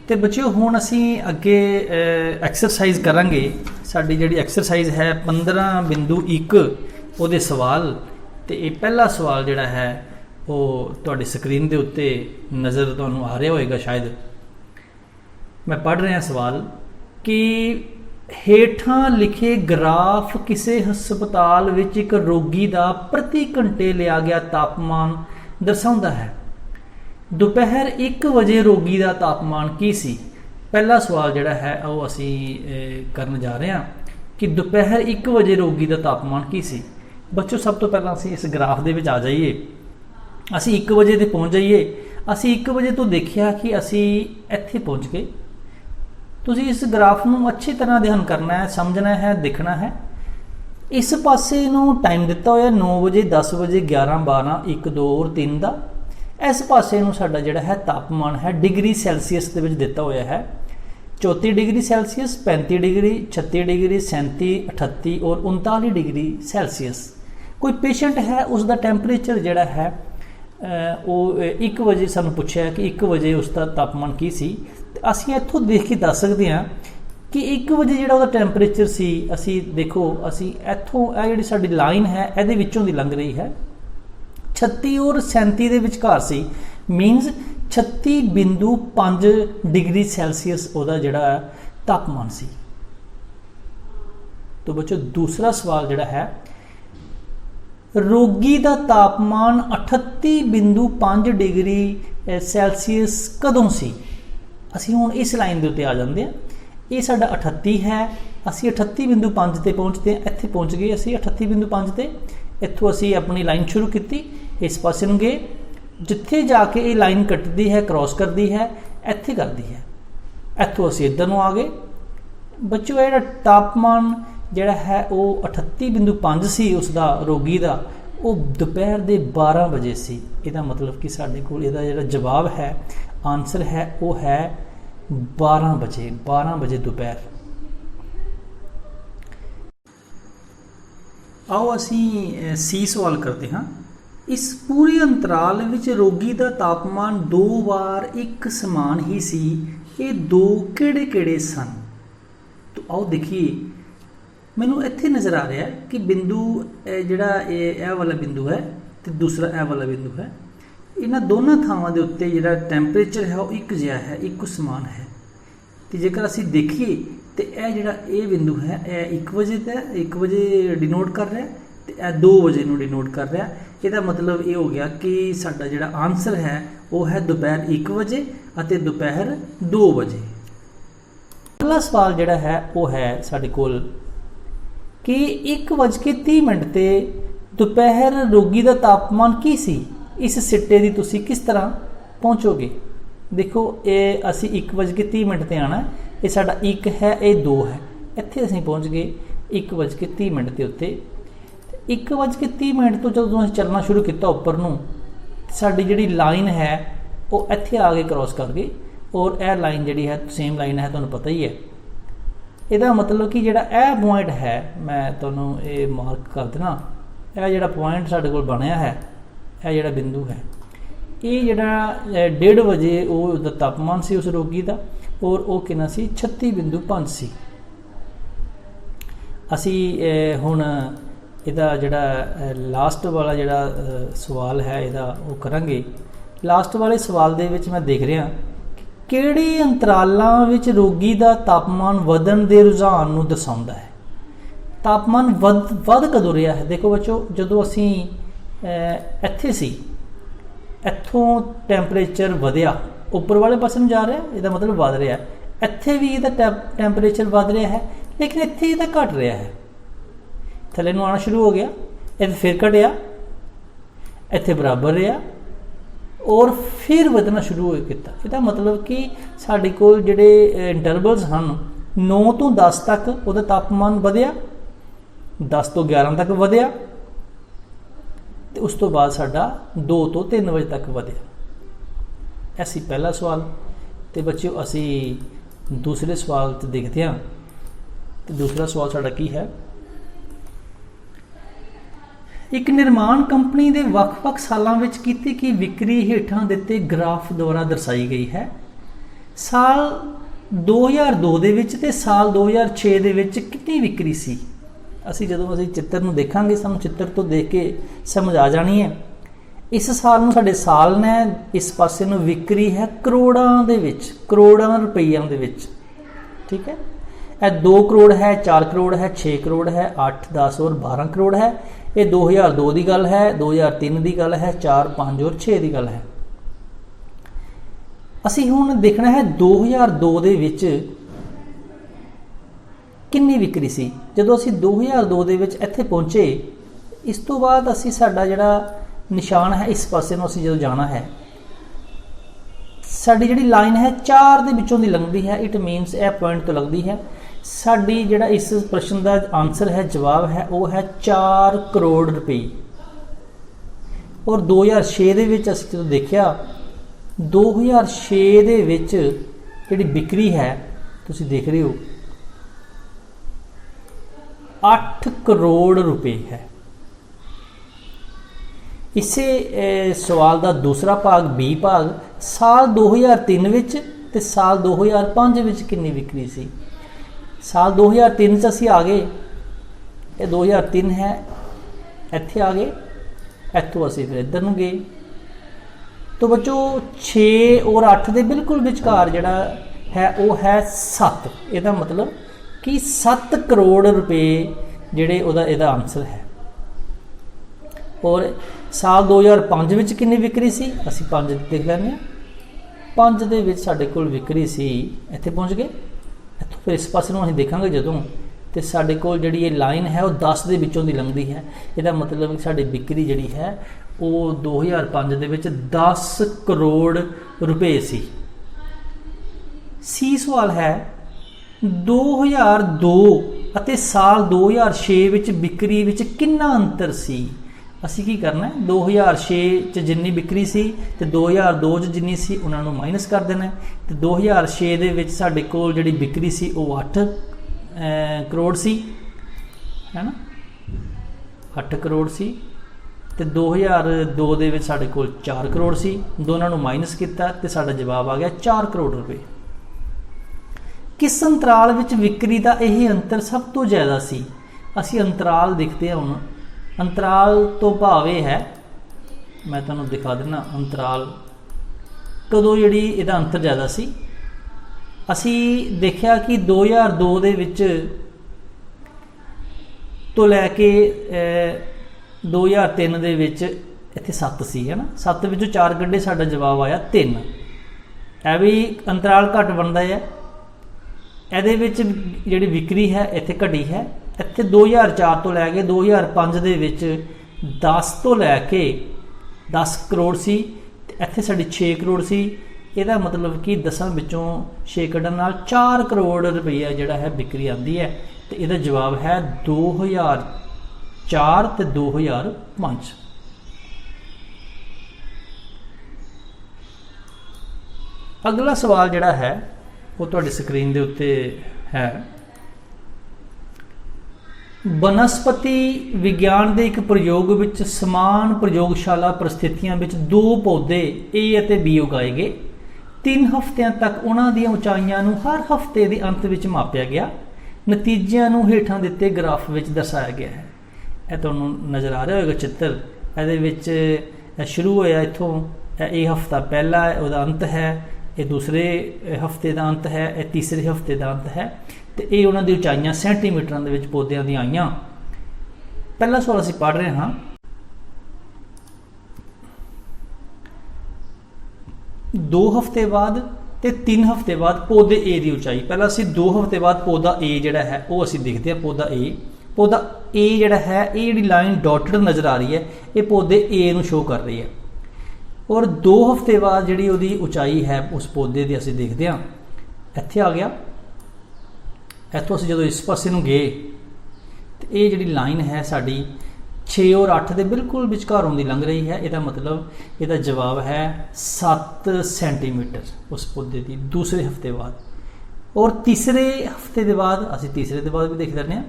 तो बच्चों हुण असीं अगे एक्सरसाइज करांगे। साडी जिहड़ी एक्सरसाइज है 15.1 उहदे सवाल, तो ये पहला सवाल जिहड़ा है वो तुहाडी स्क्रीन के उत्ते नज़र तुहानूं आ रहा होएगा शायद। मैं पढ़ रहा सवाल कि ਹੇਠਾਂ ਲਿਖੇ ਗ੍ਰਾਫ ਕਿਸੇ ਹਸਪਤਾਲ ਵਿੱਚ ਇੱਕ ਰੋਗੀ ਦਾ ਪ੍ਰਤੀ ਘੰਟੇ ਲਿਆ ਗਿਆ ਤਾਪਮਾਨ ਦਰਸਾਉਂਦਾ ਹੈ। ਦੁਪਹਿਰ 1 ਵਜੇ ਰੋਗੀ ਦਾ ਤਾਪਮਾਨ ਕੀ ਸੀ? ਪਹਿਲਾ ਸਵਾਲ ਜਿਹੜਾ ਹੈ ਉਹ ਅਸੀਂ ਕਰਨ ਜਾ ਰਹੇ ਹਾਂ ਕਿ ਦੁਪਹਿਰ 1 ਵਜੇ ਰੋਗੀ ਦਾ ਤਾਪਮਾਨ ਕੀ ਸੀ। ਬੱਚੋ ਸਭ ਤੋਂ ਪਹਿਲਾਂ ਅਸੀਂ ਇਸ ਗ੍ਰਾਫ ਦੇ ਵਿੱਚ ਆ ਜਾਈਏ। ਅਸੀਂ 1 ਵਜੇ ਤੇ ਪਹੁੰਚ ਜਾਈਏ। ਅਸੀਂ 1 ਵਜੇ ਤੋਂ ਦੇਖਿਆ ਕਿ ਅਸੀਂ ਇੱਥੇ ਪਹੁੰਚ ਗਏ। ਤੁਸੀਂ ਇਸ ਗ੍ਰਾਫ ਨੂੰ ਅੱਛੀ ਤਰ੍ਹਾਂ ਅਧਿਐਨ ਕਰਨਾ ਹੈ, ਸਮਝਣਾ ਹੈ, ਦੇਖਣਾ ਹੈ। ਇਸ ਪਾਸੇ ਨੂੰ ਟਾਈਮ ਦਿੱਤਾ ਹੋਇਆ 9 ਵਜੇ, 10 ਵਜੇ, 11, 12, 1, 2 ਔਰ 3 ਦਾ। ਇਸ ਪਾਸੇ ਨੂੰ ਸਾਡਾ ਜਿਹੜਾ ਹੈ ਤਾਪਮਾਨ ਹੈ ਡਿਗਰੀ ਸੈਲਸੀਅਸ ਦੇ ਵਿੱਚ ਦਿੱਤਾ ਹੋਇਆ ਹੈ। 34 ਡਿਗਰੀ ਸੈਲਸੀਅਸ, 35 ਡਿਗਰੀ, 36 ਡਿਗਰੀ, 37, 38 ਔਰ 39 ਡਿਗਰੀ ਸੈਲਸੀਅਸ। ਕੋਈ ਪੇਸ਼ੈਂਟ ਹੈ, ਉਸ ਦਾ ਟੈਂਪਰੇਚਰ ਜਿਹੜਾ ਹੈ ਉਹ 1 ਵਜੇ ਸਾਨੂੰ ਪੁੱਛਿਆ ਕਿ 1 ਵਜੇ ਉਸ ਦਾ ਤਾਪਮਾਨ ਕੀ ਸੀ। ਤੇ ਅਸੀਂ ਇੱਥੋਂ ਦੇਖ ਕੇ ਦੱਸ ਸਕਦੇ ਹਾਂ ਕਿ 1 ਵਜੇ ਜਿਹੜਾ ਉਹਦਾ ਟੈਂਪਰੇਚਰ ਸੀ, ਅਸੀਂ ਦੇਖੋ ਅਸੀਂ ਇੱਥੋਂ ਇਹ ਜਿਹੜੀ ਸਾਡੀ ਲਾਈਨ ਹੈ ਇਹਦੇ ਵਿੱਚੋਂ ਦੀ ਲੰਘ ਰਹੀ ਹੈ। 36 ਔਰ 37 ਦੇ ਵਿਚਕਾਰ ਸੀ, ਮੀਨਸ 36.5 ਡਿਗਰੀ ਸੈਲਸੀਅਸ ਉਹਦਾ ਜਿਹੜਾ ਤਾਪਮਾਨ ਸੀ। तो बच्चों दूसरा सवाल ਜਿਹੜਾ ਹੈ ਰੋਗੀ ਦਾ ਤਾਪਮਾਨ 38.5 ਡਿਗਰੀ ਸੈਲਸੀਅਸ ਕਦੋਂ ਸੀ। ਅਸੀਂ ਹੁਣ ਇਸ ਲਾਈਨ ਦੇ ਉੱਤੇ ਆ ਜਾਂਦੇ ਹਾਂ। ਇਹ ਸਾਡਾ 38 ਹੈ, ਅਸੀਂ 38.5 ਤੇ ਪਹੁੰਚਦੇ ਹਾਂ। ਇੱਥੇ ਪਹੁੰਚ ਗਏ ਅਸੀਂ 38.5 ਤੇ। ਇੱਥੋਂ ਅਸੀਂ ਆਪਣੀ ਲਾਈਨ ਸ਼ੁਰੂ ਕੀਤੀ, ਇਸ ਪਾਸੇ ਨੂੰ ਗਏ। ਜਿੱਥੇ ਜਾ ਕੇ ਇਹ ਲਾਈਨ ਕੱਟਦੀ ਹੈ, ਕ੍ਰੋਸ ਕਰਦੀ ਹੈ, ਇੱਥੇ ਕਰਦੀ ਹੈ। ਇੱਥੋਂ ਅਸੀਂ ਇੱਧਰ ਨੂੰ ਆ ਗਏ। ਬੱਚੋ ਇਹ ਜਿਹੜਾ ਤਾਪਮਾਨ ਜਿਹੜਾ ਹੈ ਉਹ 38.5 ਸੀ ਉਸ ਦਾ ਰੋਗੀ ਦਾ, ਉਹ ਦੁਪਹਿਰ ਦੇ 12 ਵਜੇ ਸੀ। ਇਹਦਾ ਮਤਲਬ ਕਿ ਸਾਡੇ ਕੋਲ ਇਹਦਾ ਜਿਹੜਾ ਜਵਾਬ ਹੈ, ਆਨਸਰ ਹੈ, ਉਹ ਹੈ 12 ਵਜੇ। 12 ਵਜੇ ਦੁਪਹਿਰ। ਆਓ ਅਸੀਂ ਸੀ ਸਵਾਲ ਕਰਦੇ ਹਾਂ। ਇਸ ਪੂਰੇ ਅੰਤਰਾਲ ਵਿੱਚ ਰੋਗੀ ਦਾ ਤਾਪਮਾਨ 2 ਵਾਰ ਇੱਕ ਸਮਾਨ ਹੀ ਸੀ। ਇਹ ਦੋ ਕਿਹੜੇ ਕਿਹੜੇ ਸਨ? ਤਾਂ ਆਓ ਦੇਖੀਏ। ਮੈਨੂੰ ਇੱਥੇ ਨਜ਼ਰ ਆ ਰਿਹਾ ਕਿ ਬਿੰਦੂ ਜਿਹੜਾ ਇਹ ਵਾਲਾ ਬਿੰਦੂ ਹੈ ਤੇ ਦੂਸਰਾ ਇਹ ਵਾਲਾ ਬਿੰਦੂ ਹੈ। ਇਹਨਾਂ ਦੋਨਾਂ ਥਾਵਾਂ ਦੇ ਉੱਤੇ ਜਿਹੜਾ ਟੈਂਪਰੇਚਰ ਹੈ ਉਹ ਇੱਕ ਜਿਹਾ ਹੈ, ਇੱਕੋ ਸਮਾਨ ਹੈ। ਤੇ ਜੇਕਰ ਅਸੀਂ ਦੇਖੀਏ ਤੇ ਇਹ ਜਿਹੜਾ ਇਹ ਬਿੰਦੂ ਹੈ ਇਹ 1 ਵਜੇ ਦਾ 1 ਵਜੇ ਡਿਨੋਟ ਕਰ ਰਿਹਾ ਤੇ ਇਹ 2 ਵਜੇ ਨੂੰ ਡਿਨੋਟ ਕਰ ਰਿਹਾ। ਇਹਦਾ ਮਤਲਬ ਇਹ ਹੋ ਗਿਆ ਕਿ ਸਾਡਾ ਜਿਹੜਾ ਆਨਸਰ ਹੈ ਉਹ ਹੈ ਦੁਪਹਿਰ 1 ਵਜੇ ਅਤੇ ਦੁਪਹਿਰ 2 ਵਜੇ। ਅਗਲਾ ਸਵਾਲ ਜਿਹੜਾ ਹੈ ਉਹ ਹੈ ਸਾਡੇ ਕੋਲ ਕਿ 1:30 ਤੇ ਦੁਪਹਿਰ ਰੋਗੀ ਦਾ ਤਾਪਮਾਨ ਕੀ ਸੀ। ਇਸ ਸਿੱਟੇ ਦੀ ਤੁਸੀਂ ਕਿਸ ਤਰ੍ਹਾਂ ਪਹੁੰਚੋਗੇ? ਦੇਖੋ ਇਹ ਅਸੀਂ 1:30 ਤੇ ਆਣਾ। ਇਹ ਸਾਡਾ 1 ਹੈ, ਇਹ 2 ਹੈ। ਇੱਥੇ ਅਸੀਂ ਪਹੁੰਚ ਗਏ 1:30 ਦੇ ਉੱਤੇ। 1:30 ਤੋਂ ਜਦੋਂ ਅਸੀਂ ਚੱਲਣਾ ਸ਼ੁਰੂ ਕੀਤਾ ਉੱਪਰ ਨੂੰ, ਸਾਡੀ ਜਿਹੜੀ ਲਾਈਨ ਹੈ ਉਹ ਇੱਥੇ ਆ ਕੇ ਕ੍ਰੋਸ ਕਰ ਗਈ। ਔਰ ਇਹ ਲਾਈਨ ਜਿਹੜੀ ਹੈ ਸੇਮ ਲਾਈਨ ਹੈ, ਤੁਹਾਨੂੰ ਪਤਾ ਹੀ ਹੈ। ਇਹਦਾ ਮਤਲਬ ਕਿ ਜਿਹੜਾ ਇਹ ਪੁਆਇੰਟ ਹੈ, ਮੈਂ ਤੁਹਾਨੂੰ ਇਹ ਮਾਰਕ ਕਰ ਦੇਣਾ। ਇਹ ਜਿਹੜਾ ਪੁਆਇੰਟ ਸਾਡੇ ਕੋਲ ਬਣਿਆ ਹੈ, ਇਹ ਜਿਹੜਾ ਬਿੰਦੂ ਹੈ, ਇਹ ਜਿਹੜਾ 1:30 ਵਜੇ ਉਹ ਦਾ ਤਾਪਮਾਨ ਸੀ ਉਸ ਰੋਗੀ ਦਾ, ਔਰ ਉਹ ਕਿੰਨਾ ਸੀ? 36.5 ਸੀ। ਅਸੀਂ ਹੁਣ ਇਹਦਾ ਜਿਹੜਾ ਲਾਸਟ ਵਾਲਾ ਜਿਹੜਾ ਸਵਾਲ ਹੈ ਇਹਦਾ ਉਹ ਕਰਾਂਗੇ। ਲਾਸਟ ਵਾਲੇ ਸਵਾਲ ਦੇ ਵਿੱਚ ਮੈਂ ਦੇਖ ਰਿਹਾ ਕਿਹੜੇ ਅੰਤਰਾਲਾਂ ਵਿੱਚ ਰੋਗੀ ਦਾ ਤਾਪਮਾਨ ਵਧਣ ਦੇ ਰੁਝਾਨ ਨੂੰ ਦਰਸਾਉਂਦਾ ਹੈ। ਤਾਪਮਾਨ ਵੱਧ ਕਦੋਂ ਰਿਹਾ ਹੈ? ਦੇਖੋ ਬੱਚੋ, ਜਦੋਂ ਅਸੀਂ ਇੱਥੇ ਸੀ, ਇੱਥੋਂ ਟੈਂਪਰੇਚਰ ਵਧਿਆ, ਉੱਪਰ ਵਾਲੇ ਪਾਸੇ ਨੂੰ ਜਾ ਰਿਹਾ, ਇਹਦਾ ਮਤਲਬ ਵੱਧ ਰਿਹਾ। ਇੱਥੇ ਵੀ ਇਹਦਾ ਟੈਂਪਰੇਚਰ ਵੱਧ ਰਿਹਾ ਹੈ, ਲੇਕਿਨ ਇੱਥੇ ਇਹਦਾ ਘਟ ਰਿਹਾ ਹੈ। ਥੱਲੇ ਨੂੰ ਆਉਣਾ ਸ਼ੁਰੂ ਹੋ ਗਿਆ, ਇਹ ਫਿਰ ਘਟਿਆ, ਇੱਥੇ ਬਰਾਬਰ ਰਿਹਾ, ਔਰ ਫਿਰ ਵਧਣਾ ਸ਼ੁਰੂ ਹੋ ਕੀਤਾ। ਇਹਦਾ ਮਤਲਬ ਕਿ ਸਾਡੇ ਕੋਲ ਜਿਹੜੇ ਇੰਟਰਵਲਸ ਹਨ 9 ਤੋਂ 10 ਤੱਕ ਉਹਦਾ ਤਾਪਮਾਨ ਵਧਿਆ, 10 ਤੋਂ 11 ਤੱਕ ਵਧਿਆ, ਤੇ ਉਸ ਤੋਂ ਬਾਅਦ ਸਾਡਾ 2 ਤੋਂ 3 ਵਜੇ ਤੱਕ ਵਧਿਆ। ਇਹ ਸੀ ਪਹਿਲਾ ਸਵਾਲ। ਤੇ ਬੱਚਿਓ ਅਸੀਂ ਦੂਸਰੇ ਸਵਾਲ ਤੇ ਦੇਖਦੇ ਹਾਂ। ਤੇ ਦੂਸਰਾ ਸਵਾਲ ਸਾਡਾ ਕੀ ਹੈ? ਇੱਕ ਨਿਰਮਾਣ ਕੰਪਨੀ ਦੇ ਵੱਖ-ਵੱਖ ਸਾਲਾਂ ਵਿੱਚ ਕੀਤੀ ਗਈ ਵਿਕਰੀ ਹੇਠਾਂ ਦਿੱਤੇ ਗ੍ਰਾਫ ਦੁਆਰਾ ਦਰਸਾਈ ਗਈ ਹੈ। ਸਾਲ 2002 ਦੇ ਵਿੱਚ ਤੇ ਸਾਲ 2006 ਦੇ ਵਿੱਚ ਕਿੰਨੀ ਵਿਕਰੀ ਸੀ? ਜਦੋਂ ਅਸੀਂ ਚਿੱਤਰ ਨੂੰ ਦੇਖਾਂਗੇ, ਸਾਨੂੰ ਚਿੱਤਰ ਤੋਂ ਦੇਖ ਕੇ ਸਮਝ ਆ ਜਾਣੀ ਹੈ। इस साल ਨੂੰ ਸਾਡੇ ਸਾਲ ਨੇ ਇਸ ਪਾਸੇ ਨੂੰ ਵਿਕਰੀ ਹੈ ਕਰੋੜਾਂ ਦੇ ਵਿੱਚ, ਕਰੋੜਾਂ ਰੁਪਈਆਂ ਦੇ ਵਿੱਚ। ਠੀਕ ਹੈ, ਇਹ 2 ਕਰੋੜ है, 4 करोड़ है, 6 करोड़ है, 8, 10 और 12 करोड़ है। ये 2002 की गल है, 2003 की गल है, 4, 5 और 6 की गल है। असी हुण देखना है 2002 दे विच किन्नी विक्री सी। जदों असी 2002 दे विच इत्थे पहुंचे, इस तो बाद असी साडा जिहड़ा निशान है इस पासे नूं असी जदों जाना है, साडी जिहड़ी लाइन है 4 दे विचों दी लंघदी है। इट मीनस यह पॉइंट तो लगदी है। साडी जिहड़ा इस प्रश्न का आंसर है, जवाब है, वो है 4 करोड़ रुपए। और 2006 दे विच असीं जदों देखिया, 2006 दे विच जिहड़ी बिक्री है तुसीं देख रहे हो 8 करोड़ रुपए है। इसे सवाल का दूसरा भाग बी भाग, साल 2003 विच ते साल 2005 विच कितनी विक्री सी। साल 2003 च असीं आ गए, ये 2003 है, इत्थे आ गए, इत्थों असीं फिर इधर नूं गए। तो बच्चों 6 और 8 के बिल्कुल विचकार जिहड़ा है वो है 7। इसदा मतलब कि 7 करोड़ रुपए जिहड़े इहदा आंसर है। और साल 2005 विच कितनी विक्री सी, असीं 5 देख लैंदे हां। 5 दे विच साडे कोल विक्री सी, इत्थे पहुंच गए। इत्थों फिर इस पासे नूं असीं देखांगे जदों, ते साडे कोल जिहड़ी ये लाइन है वो 10 दे विचों दी लंघदी है। इहदा मतलब कि साडी बिक्री जिहड़ी है वो 2005 दे विच 10 करोड़ रुपए सी। सी सवाल है 2002 ਅਤੇ साल 2006 विच बिक्री विच कितना अंतर सी। असीं की करना है, 2006 च जिन्नी बिक्री सी ते 2002 च जिन्नी सी उन्हां नूं माइनस कर देना है। ते 2006 दे विच साडे कोल जिहड़ी बिक्री सी वो 8 करोड़ सी, है ना, 8 करोड़ सी। ते 2002 दे विच साडे कोल 4 करोड़ सी। दोनों नूं माइनस किया ते साडा जवाब आ गया 4 करोड़ रुपए। किस अंतराल विच विक्री का यह अंतर सब तो ज़्यादा सी। असीं अंतराल देखते हैं हुण। अंतराल तो भाव यह है, मैं तुहानूं दिखा देना अंतराल कदों जिहड़ी इहदा अंतर ज़्यादा सी। असीं देखिया कि 2002 दे विच तो लैके 2003 दे विच इत्थे 7 सी, है ना, 7 विचों 4 कड्ढे, साडा जवाब आया 3। यह भी अंतराल घट बनता है। ਇਹਦੇ ਵਿੱਚ ਜਿਹੜੀ ਵਿਕਰੀ ਹੈ ਇੱਥੇ ਘਟੀ ਹੈ। ਇੱਥੇ 2004 ਤੋਂ ਲੈ ਕੇ 2005 ਦੇ ਵਿੱਚ 10 ਤੋਂ ਲੈ ਕੇ 10 ਕਰੋੜ ਸੀ, ਤੇ ਇੱਥੇ ਸਾਡੀ 6 ਕਰੋੜ ਸੀ। ਇਹਦਾ ਮਤਲਬ ਕਿ 10 ਵਿੱਚੋਂ 6 ਕੱਢਣ ਨਾਲ 4 ਕਰੋੜ ਰੁਪਈਆ ਜਿਹੜਾ ਹੈ ਵਿਕਰੀ ਆਉਂਦੀ ਹੈ। ਤੇ ਇਹਦਾ ਜਵਾਬ ਹੈ 2004 ਤੇ 2005। ਅਗਲਾ ਸਵਾਲ ਜਿਹੜਾ ਹੈ वो तुहाडी स्क्रीन के उत्ते है। बनस्पति विज्ञान के एक प्रयोग विच समान प्रयोगशाला परिस्थितियों विच 2 पौधे ए अते बी उगाए गए। 3 हफ्तियां तक उन्हां दी उचाइयां नूं हर हफ्ते के अंत विच मापिया गया। नतीजियां नूं हेठां दित्ते ग्राफ विच दर्शाया गया है। यह तुहानूं नज़र आ रहा होगा चित्र। इहदे विच शुरू होया इत्थों, ये हफ्ता पहला है, उहदा अंत है, ये दूसरे हफ्ते का अंत है, ये तीसरे हफ्ते का अंत है। तो ये उन्होंने दी उचाइयां सेंटीमीटर के पौधों दी आईयां। पहला सवाल असीं पढ़ रहे हाँ। 2 हफ्ते बाद ते 3 हफ्ते बाद पौधे ए की उचाई। पहला असीं 2 हफ्ते बाद पौधा ए जिहड़ा है वो असीं देखते हैं। पौधा ए जिहड़ा है, ये जिहड़ी लाइन डॉटेड नज़र आ रही है, ये पौधे ए नूं शो कर रही है। और 2 हफ्ते बाद जिहड़ी उहदी उचाई है उस पौधे की असीं देखते हैं। इत्थे आ गया, इत्थों असीं जदों इस पासे नूं गए तो ये जिहड़ी लाइन है साडी 6 और 8 के बिल्कुल विचकारों की लंघ रही है। इसका मतलब इसका जवाब है 7 सेंटीमीटर उस पौधे की दूसरे हफ्ते बाद। और तीसरे हफ्ते के बाद असीं तीसरे के बाद भी देख लैंदे हां।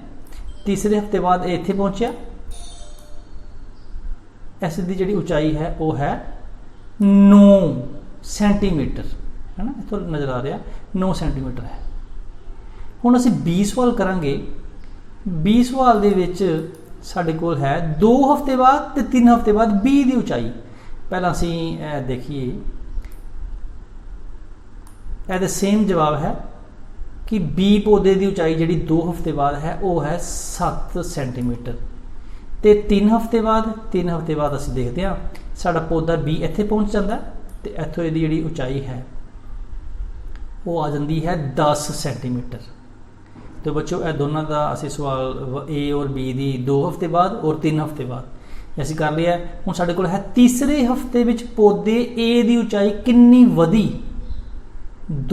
तीसरे हफ्ते बाद ये इत्थे पहुंचिया। इस दी जिहड़ी उचाई है वो है 9 सेंटीमीटर, है ना, इत्थों नज़र आ रहा 9 सेंटीमीटर है। हुण असीं 20 सवाल करांगे। 20 सवाल दे विच साडे कोल है 2 हफ्ते बाद ते 3 हफ्ते बाद बी की उचाई। ਪਹਿਲਾਂ ਅਸੀਂ ਦੇਖੀਏ, ਇਹਦਾ ਸੇਮ ਜਵਾਬ ਹੈ कि बी पौधे की उचाई जी 2 हफ्ते बाद है वो है 7 सेंटीमीटर। तो 3 हफ्ते बाद असीं देखते हैं साडा पौधा बी इत्थे पहुँच जाता तो इत्थों इहदी जिहड़ी उचाई है वो आ जाती है 10 सेंटीमीटर। तो बच्चों यह दोनों का असीं सवाल ए और बी दी 2 हफ्ते बाद और 3 हफ्ते बाद असीं कर लिया। हुण साडे कोल है तीसरे हफ्ते विच पौधे ए दी उचाई कितनी वधी,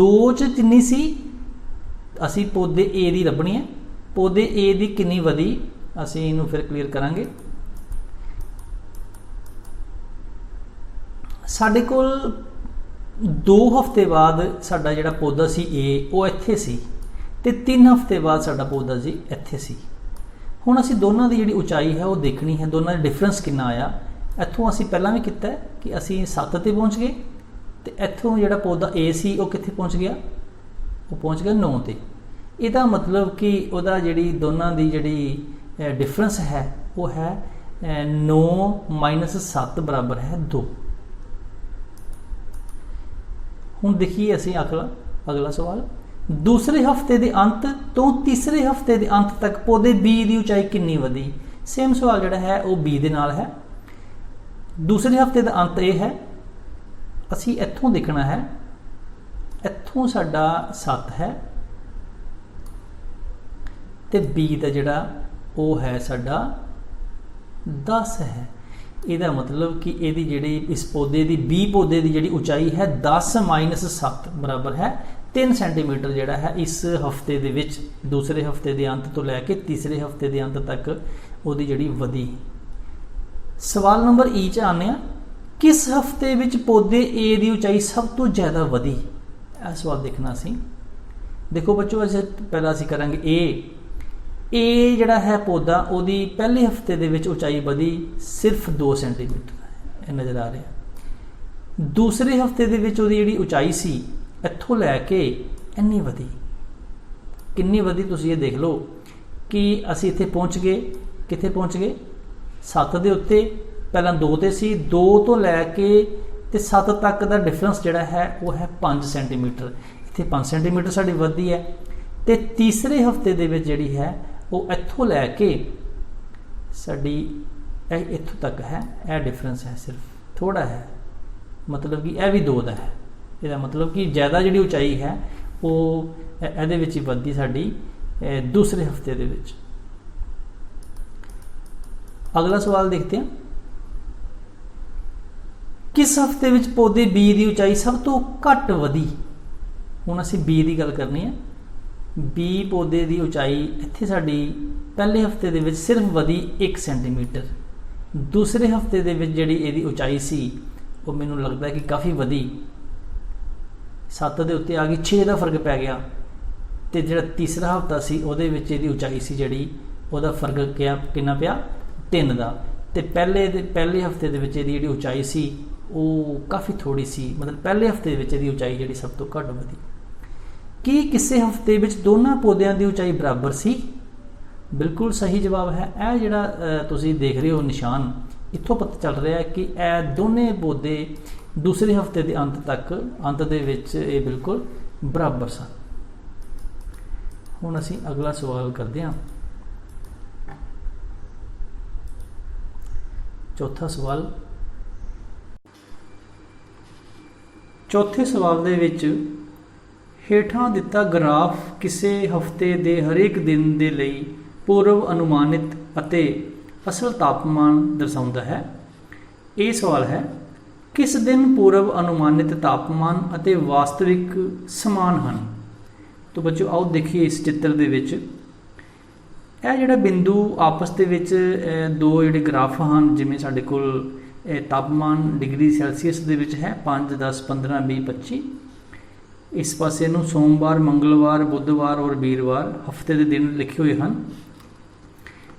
2 च कितनी सी, असी पौधे ए दी लभनी है, पौधे ए दी कितनी वधी असी इनू फिर क्लीयर करांगे। साडे कोल 2 हफ्ते बाद साडा जिहड़ा पौधा सी ए वो इत्थे सी ते 3 हफ्ते बाद साडा पौधा जी इत्थे सी। हुण असी दोनों की जिहड़ी उचाई है वो देखनी है, दोनों का डिफरेंस कितना आया। इत्थों असी पहलां भी कीता है कि असी 7 ते पहुँच गए ते इत्थों जिहड़ा पौधा ए सी वो कित्थे पहुँच गया, वो पहुँच गया 9 ते। ਇਹਦਾ मतलब कि ਉਹਦਾ ਜਿਹੜੀ ਦੋਨਾਂ ਦੀ ਜਿਹੜੀ डिफरेंस है वो है 9 - 7 बराबर है 2। ਹੁਣ देखिए ਅਸੀਂ अगला सवाल, दूसरे हफ्ते के अंत तो तीसरे हफ्ते के अंत तक पौधे बी की उचाई कितनी वधी। सेम सवाल जोड़ा है वो बी के नाल है। दूसरे हफ्ते का अंत ये है, असी इत्थों देखना है, इत्थों साडा 7 है तो बी का जोड़ा वो है साडा 10 है। ਇਹਦਾ मतलब कि ਇਹਦੀ ਜਿਹੜੀ इस पौधे की बी पौधे की ਜਿਹੜੀ ਉਚਾਈ है 10 - 7 बराबर है 3 सेंटीमीटर ਜਿਹੜਾ है इस हफ्ते ਦੇ ਵਿੱਚ, दूसरे हफ्ते के अंत तो लैके तीसरे हफ्ते के अंत तक ਉਹਦੀ ਜਿਹੜੀ ਵਧੀ। सवाल नंबर ई च आने आ, किस हफ्ते ਵਿੱਚ पौधे ए की उचाई सब तो ज़्यादा ਵਧੀ। ਇਹ सवाल देखना सी। देखो बच्चों अस पहला असी करांगे ए जिहड़ा है पौधा ਉਹਦੀ पहले हफ्ते ਦੇ ਵਿੱਚ उचाई ਵਧੀ सिर्फ 2 सेंटीमीटर ਇਹ नज़र आ रहा। दूसरे हफ्ते ਦੇ ਵਿੱਚ ਉਹਦੀ ਜਿਹੜੀ ਉਚਾਈ ਸੀ ਇੱਥੋਂ ਲੈ ਕੇ ਇੰਨੀ ਵਧੀ, ਕਿੰਨੀ ਵਧੀ ਤੁਸੀਂ ਇਹ ਦੇਖ ਲਓ ਕਿ ਅਸੀਂ ਇੱਥੇ ਪਹੁੰਚ ਗਏ, ਕਿੱਥੇ ਪਹੁੰਚ ਗਏ 7 ਦੇ ਉੱਤੇ, ਪਹਿਲਾਂ 2 ਤੇ ਸੀ, 2 ਤੋਂ ਲੈ ਕੇ ਤੇ 7 ਤੱਕ ਦਾ ਡਿਫਰੈਂਸ ਜਿਹੜਾ ਹੈ ਉਹ ਹੈ 5 सेंटीमीटर। ਇੱਥੇ 5 सेंटीमीटर ਸਾਡੀ ਵਧੀ ਹੈ ਤੇ ਤੀਸਰੇ ਹਫਤੇ ਦੇ ਵਿੱਚ ਜਿਹੜੀ ਹੈ ਉਹ ਇੱਥੋਂ ਲੈ ਕੇ ਸਾਡੀ ਇੱਥੋਂ ਤੱਕ ਹੈ, ਇਹ डिफरेंस है सिर्फ थोड़ा है, मतलब कि यह भी 2 ਦਾ है। ਇਹਦਾ मतलब कि ज़्यादा ਜਿਹੜੀ ਉਚਾਈ है ਉਹ ਇਹਦੇ ਵਿੱਚ ਹੀ ਵਧਦੀ ਸਾਡੀ दूसरे हफ्ते ਦੇ ਵਿੱਚ। अगला सवाल देखते हैं, किस हफ्ते ਵਿੱਚ पौधे बी की उचाई सब तो घट ਵਧੀ। ਹੁਣ ਅਸੀਂ बी की गल करनी है। बी पौधे की उचाई इत्थे साडी पहले हफ्ते दे विच सिर्फ वधी 1 सेंटीमीटर, दूसरे हफ्ते दे विच जिहड़ी इहदी उचाई सी वो मैनूं लगदा है कि काफ़ी वधी, 7 दे उत्ते आ गई, 6 का फर्क पै गया। तो जिहड़ा तीसरा हफ्ता सी उहदे विच इहदी उचाई सी जिहड़ी उहदा फर्क कितना पिया 3 का। तो पहले हफ्ते दे विच इहदी जिहड़ी उचाई सी वो काफ़ी थोड़ी सी, मतलब पहले हफ्ते दे विच इहदी उचाई जिहड़ी सब तो घट वधी। कि किसी हफ्ते विच दोनों पौधों की उचाई बराबर सी। बिल्कुल सही जवाब है। यह जिहड़ा तुसीं देख रहे हो निशान, इत्थों पता चल रहा है कि यह दोनों पौधे दूसरे हफ्ते के अंत दे विच ये बिल्कुल बराबर सन। हुण असीं अगला सवाल करते हैं। चौथा सवाल, चौथे सवाल दे विच ਹੇਠਾਂ ਦਿੱਤਾ ਗ੍ਰਾਫ ਕਿਸੇ ਹਫ਼ਤੇ ਦੇ ਹਰੇਕ ਦਿਨ ਦੇ ਲਈ ਪੂਰਵ ਅਨੁਮਾਨਿਤ ਅਤੇ ਅਸਲ ਤਾਪਮਾਨ ਦਰਸਾਉਂਦਾ ਹੈ। ਇਹ ਸਵਾਲ ਹੈ, ਕਿਸ ਦਿਨ ਪੂਰਵ ਅਨੁਮਾਨਿਤ ਤਾਪਮਾਨ ਅਤੇ ਵਾਸਤਵਿਕ ਸਮਾਨ ਹਨ। तो बच्चों आओ देखिए इस चित्र ਦੇ ਵਿੱਚ ਇਹ ਜਿਹੜਾ ਬਿੰਦੂ ਆਪਸ ਦੇ ਵਿੱਚ ਦੋ ਜਿਹੜੇ ਗ੍ਰਾਫ ਹਨ, ਜਿਵੇਂ ਸਾਡੇ ਕੋਲ ਤਾਪਮਾਨ ਡਿਗਰੀ ਸੈਲਸੀਅਸ ਦੇ ਵਿੱਚ ਹੈ 5 10 15 20 25। इस पासे ਨੂੰ सोमवार मंगलवार बुधवार और वीरवार हफ्ते के दिन लिखे हुए हैं।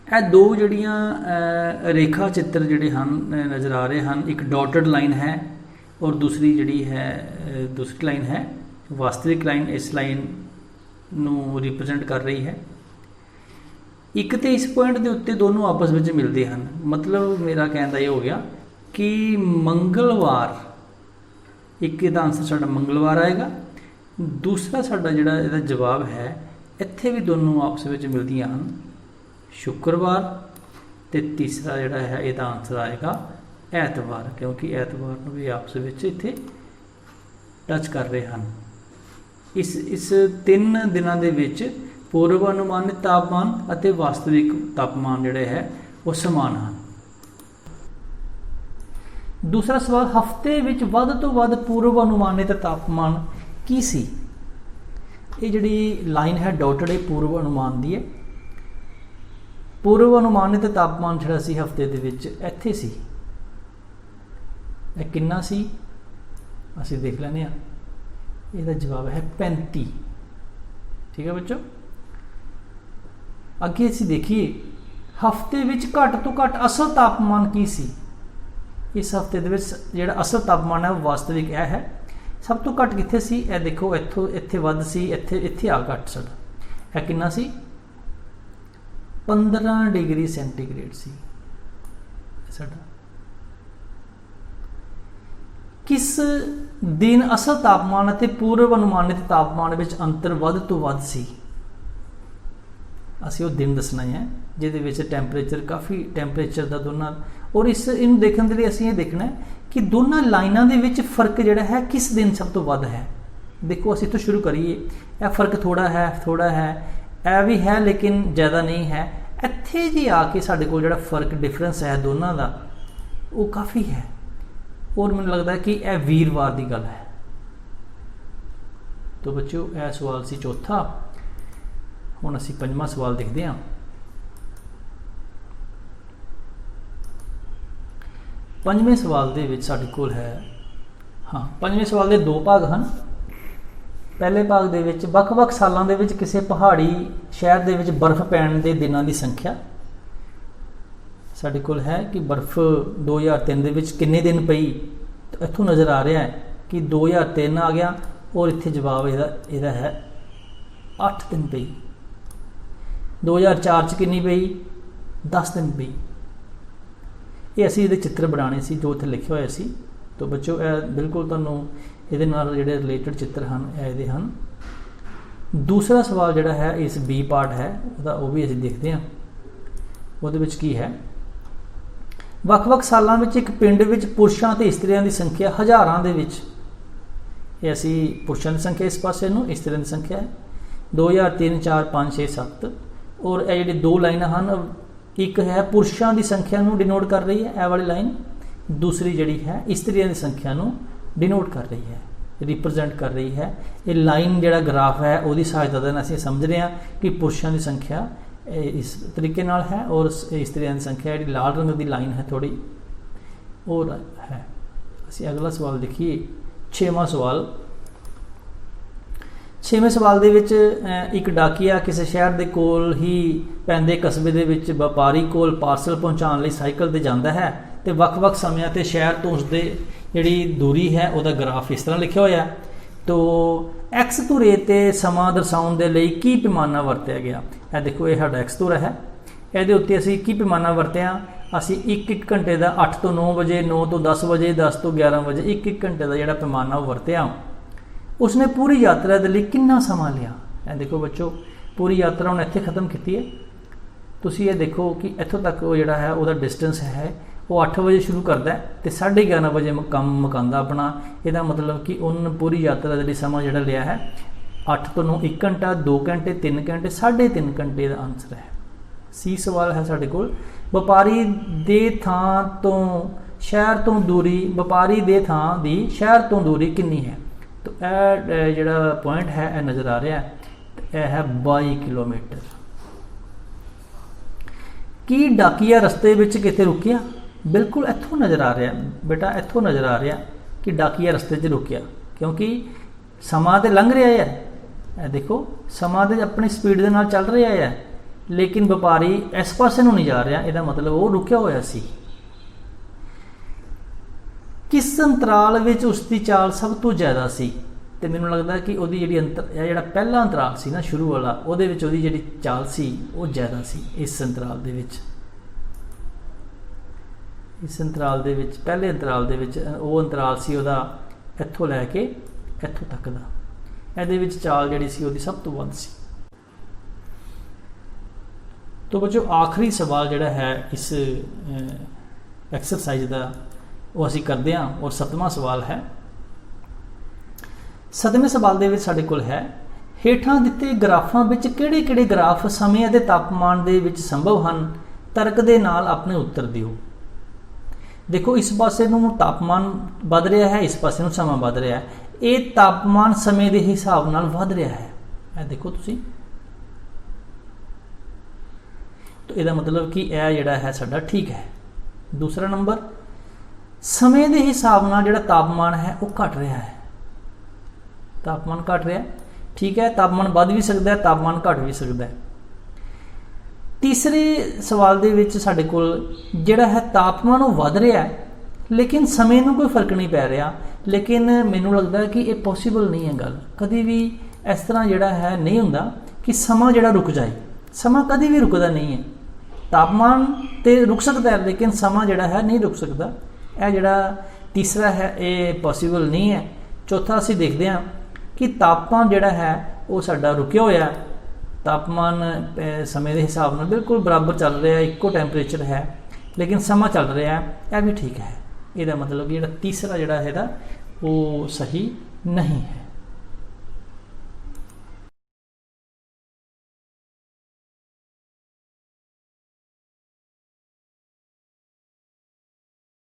ਇਹ दो ਜਿਹੜੀਆਂ रेखा चित्र ਜਿਹੜੇ ਹਨ नज़र आ रहे हैं, एक डॉटेड लाइन है और दूसरी ਜਿਹੜੀ है दूसरी लाइन है वास्तविक लाइन, इस लाइन ਨੂੰ रिप्रजेंट कर रही है। एक तो इस पॉइंट के उत्ते दोनों आपस में मिलते हैं, मतलब मेरा कहना ये हो गया कि मंगलवार, एक इहदा आंसर साडा मंगलवार आएगा। दूसरा साडा जिहड़ा इहदा जवाब है, इत्थे भी दोनों आपस में मिलदियां हन, शुक्रवार। ते तीसरा जिहड़ा है इहदा आंसर आएगा ऐतवार, क्योंकि ऐतवार नूं भी आपस में इत्थे टच कर रहे हैं। इस 3 दिनों के विच पूर्व अनुमानित तापमान और वास्तविक तापमान जिहड़े है वो समान हैं। दूसरा सवाल, हफ्ते विच वध तो वध पूर्व अनुमानित तापमान की सी? ये जिहड़ी लाइन है डॉटेड, ये पूर्व अनुमान दी है। पूर्व अनुमानित तापमान जिहड़ा सी हफ्ते दे विच इत्थे सी, ये किन्ना सी असीं देख लैंदे हां। इसका जवाब है 35। ठीक है बच्चों, अगे असीं देखिए हफ्ते विच घट तो घट असल तापमान की सी। इस हफ्ते दे विच जिहड़ा असल तापमान है वो वास्तविक यह है। सब तो घट कित्थे सी? यह देखो, इत्थों इत्थे वध सी, इत्थे आ घट साडा। यह किन्ना सी? 15 डिग्री सेंटीग्रेड सी साडा। किस दिन असल तापमान और पूर्व अनुमानित तापमान में अंतर वध तो वध सी? असीं वो दिन दसना है जिहदे विच टैंपरेचर काफ़ी टैंपरेचर का दोनों, और इस इन देखने के लिए असीं ये देखना है कि दोनों लाइनों के विच फर्क जिहड़ा है किस दिन सब तो वध है। देखो असीं तो शुरू करिए, यह फर्क थोड़ा है, यह भी है लेकिन ज़्यादा नहीं है। इत्थे जी आके साडे कोल जिहड़ा फर्क डिफरेंस है दोनों का वो काफ़ी है, और मैनूं लगता है कि यह वीरवार की गल है। तो बच्चों यह सवाल सी चौथा। हुण असीं पंजवां सवाल देखते हैं। पंजवें सवाल दे विच साडे कोल है, हाँ पंजवें सवाल के 2 भाग हैं। पहले भाग दे विच वख-वख सालां दे विच किसी पहाड़ी शहर दे विच बर्फ पैण दे दिनां दी संख्या साडे कोल है कि बर्फ 2003 दे विच किन्ने दिन पई। तो इत्थों नज़र आ रहा है कि 2003 आ गया, और इत्थे जवाब इहदा है 8 दिन पई। 2004 च किन्नी पई? 10 दिन पई। ये असीं इहदे चित्र बनाने सी जो इत्थे लिखे होए सी। तो बच्चों यह बिल्कुल तुहानूं इहदे नाल जिहड़े रिलेटेड चित्र हैं इहदे हन। दूसरा सवाल जिहड़ा है इस बी पार्ट है ਉਹਦਾ ਉਹ भी असीं देखते हैं। ਉਹਦੇ ਵਿੱਚ ਕੀ है, ਵੱਖ-ਵੱਖ ਸਾਲਾਂ ਵਿੱਚ ਇੱਕ ਪਿੰਡ ਵਿੱਚ ਪੁਰਸ਼ਾਂ ਤੇ ਇਸਤਰੀਆਂ ਦੀ ਸੰਖਿਆ ਹਜ਼ਾਰਾਂ ਦੇ ਵਿੱਚ। ਇਹ ਅਸੀਂ ਪੁਰਸ਼ਾਂ ਦੀ ਸੰਖਿਆ ਇਸ ਪਾਸੇ ਨੂੰ, ਇਸਤਰੀਆਂ ਦੀ ਸੰਖਿਆ ਹੈ 2003 4 5 6 7। और ਇਹ ਜਿਹੜੀ 2 ਲਾਈਨਾਂ ਹਨ, ਇੱਕ ਹੈ ਪੁਰਸ਼ਾਂ ਦੀ ਸੰਖਿਆ ਨੂੰ ਡਿਨੋਟ ਕਰ ਰਹੀ ਹੈ ਇਹ ਵਾਲੀ ਲਾਈਨ, दूसरी ਜਿਹੜੀ है ਇਸਤਰੀਆਂ ਦੀ ਸੰਖਿਆ ਨੂੰ ਡਿਨੋਟ ਕਰ ਰਹੀ ਹੈ, रिप्रजेंट कर रही है। ये लाइन जिहड़ा ग्राफ है उसकी सहायता देना असीं समझ रहे हैं कि पुरुषों की संख्या इस तरीके नाल है और स्त्रियों की संख्या जिहड़ी लाल रंग की लाइन है थोड़ी और है। असीं अगला सवाल देखिए, 6वां सवाल। 6वें सवाल दे विच एक डाकिया किसी शहर के कोल ही पैंदे कस्बे दे विच व्यापारी कोल पार्सल पहुँचाने लई साइकिल ते जांदा है ते वख-वख समयां ते शहर तो उसदे जिहड़ी दूरी है उसका ग्राफ इस तरह लिखा होया। तो एक्स धुरे ते समा दर्शाउण दे लई की पैमाना वरतिया गया। यह देखो ये साडा एक्स धुरा है, ये उत्ते असीं की पैमाना वरतिया, असीं एक घंटे का 8 तो 9 बजे, 9 तो 10 बजे, 10 तो 11 बजे, एक घंटे का जिहड़ा पैमाना वरतिया। उसने पूरी यात्रा के लिए कितना समा लिया। यह देखो बच्चों पूरी यात्रा उन्हें इत्थे खत्म की है। तुसीं ये देखो कि इत्थों तक वो जिहड़ा है उसका डिस्टेंस है वो 8 बजे शुरू करता है तो 11:30 बजे काम मुकांदा अपना। यदा मतलब कि उन्होंने पूरी यात्रा के लिए समा जिहड़ा लिया है 8 तो 9, 1 घंटा, 2 घंटे, 3 घंटे, 3.5 घंटे का आंसर है। सी सवाल है साडे कोल, व्यापारी दे थां तो शहर तो दूरी, व्यापारी दे थां दी शहर तो दूरी कितनी है। तो यह जिहड़ा पॉइंट है यह नज़र आ रहा है, यह है 22 किलोमीटर। की डाकिया रस्ते विच किते रुकिया? बिल्कुल इत्थों नज़र आ रहा है बेटा, इत्थों नज़र आ रहा कि डाकिया रस्ते 'च रुकिया क्योंकि समा तो लंघ रहा है। देखो समा तो अपनी स्पीड के नाल चल रहा है लेकिन व्यापारी इस पासे नूं नहीं जा रहा, इसका मतलब वो रुकिया होया सी। किस अंतराल विच उसकी चाल सब तो ज़्यादा सी? तो मैनूं लगता कि वो जिहड़ी जिहड़ा पहला अंतराल सी ना शुरू वाला, उहदे विच उहदी जिहड़ी चाल सी वो ज़्यादा सी इस अंतराल दे विच। इस अंतराल दे विच पहले अंतराल दे विच वो अंतराल सी उहदा इत्थों लैके इत्थों तक दा, इहदे विच चाल जिहड़ी सी उहदी सब तो वध सी। तो बच्चों आखिरी सवाल जिहड़ा है इस एक्सरसाइज का वो असीं करदे हां और 7वां सवाल है। 7वें सवाल दे विच साडे कोल है हेठां दित्ते ग्राफां विच किहड़े-किहड़े ग्राफ समय अते तापमान दे विच संभव हन, तर्क दे नाल अपने उत्तर दिओ। देखो इस पासे नूं तापमान वध रहा है, इस पासे नूं समा वध रहा है, ये तापमान समय के हिसाब नाल वध रहा है। यह देखो तुसीं, तो यदा मतलब कि यह जिहड़ा है साडा ठीक है। दूसरा नंबर समय के हिसाब नाल जिहड़ा तापमान है वो घट रहा है, तापमान घट रहा है, ठीक है। तापमान वध भी सकता है, तापमान घट भी सकता है। तीसरे सवाल दे विच साडे कोल जिहड़ा है तापमान वो वध रहा है लेकिन समय नूं कोई फर्क नहीं पै रहा, लेकिन मैनूं लगदा है कि ये पॉसीबल नहीं है। गल कभी भी इस तरह जिहड़ा है नहीं हुंदा कि समा जिहड़ा रुक जाए, समा कभी भी रुकदा नहीं है। तापमान तो रुक सकता है लेकिन समा जिहड़ा है नहीं रुक सकता। यह जिहड़ा तीसरा है ये पॉसीबल नहीं है। चौथा असीं देखदे हां कि तापमान जिहड़ा है वो साडा रुकिया होया, तापमान समय के हिसाब नाल बिल्कुल बराबर चल रहा है, इक्को टैंपरेचर है, लेकिन समा चल रहा है, यह भी ठीक है। इसका मतलब कि जिहड़ा तीसरा जिहड़ा है वो सही नहीं है।